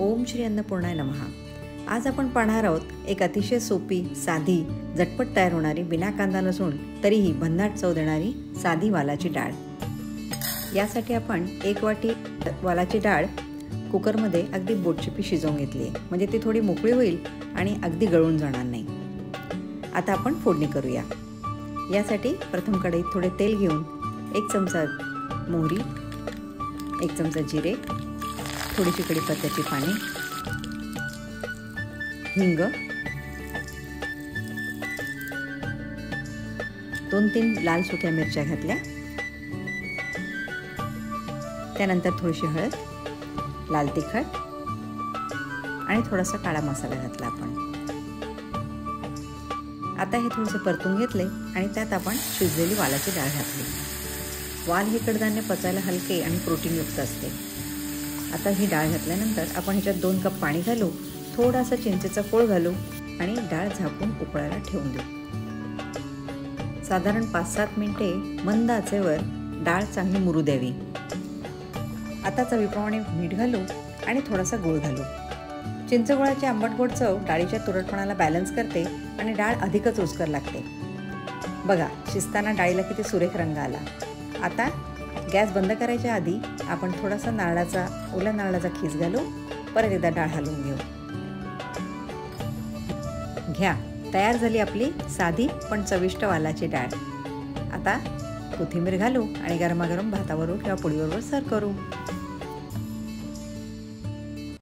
ओम श्री अन्नपूर्णाय नमः। आज आपण पाहणार आहोत एक अतिशय सोपी, साधी, झटपट तयार होणारी, बिना कांदा नसून तरीही भन्नाट चव देणारी साधी वालाची डाळ। यासाठी आपण 1 वाटी वालाची डाळ कुकरमध्ये अगदी बोटचिपी शिजवून घेतली आहे, म्हणजे ती थोडी मोकळी होईल आणि अगदी गळून जाणार नाही। आता आपण फोडणी करूया। यासाठी प्रथम कढईत थोडे तेल घेऊन 1 चमचा मोहरी, 1 चमचा जिरे, थोडीशी कढीपत्त्याची पाने, हिंग, 2-3 लाल सुक्या मिरच्या घातल्या, त्यानंतर थोडीशी हळद, लाल तिखट आणि थोडासा काळा मसाला घातला आपण। आता हे थोडेसे परतून घेतले आणि त्यात आपण शिजलेली वालाची डाळ घातली। वाल हे कडधान्य पचायला हलके आणि प्रोटीनयुक्त असते। आता ही डाळ घातल्यानंतर आपण ह्याच्यात 2 कप पाणी घालू, थोडासा चिंचेचा कोळ घालू आणि डाळ झाकून उकळायला ठेवून देऊ। साधारण 5-7 मिनिटे मंद आचेवर डाळ चांगली मुरू द्यावी। आता चवीप्रमाणे मीठ घालू आणि थोडासा गूळ घालू। चिंचगुळाची आंबट गोड चव डाळीच्या तुरटपणाला बॅलन्स करते आणि डाळ अधिकच रुचकर लागते। बघा, शिजताना डाळीला किती सुरेख रंग आला। आता गॅस बंद करायच्या आधी आपण थोडासा ओल्या नारळाचा खीस घालू, परत एकदा डाळ हलवून घेऊ। घ्या, तयार झाली आपली साधी पण चविष्ट वालाची डाळ। आता कोथिंबीर घालू आणि गरमागरम भाताबरोबर किंवा पोळीबरोबर सर्व करू।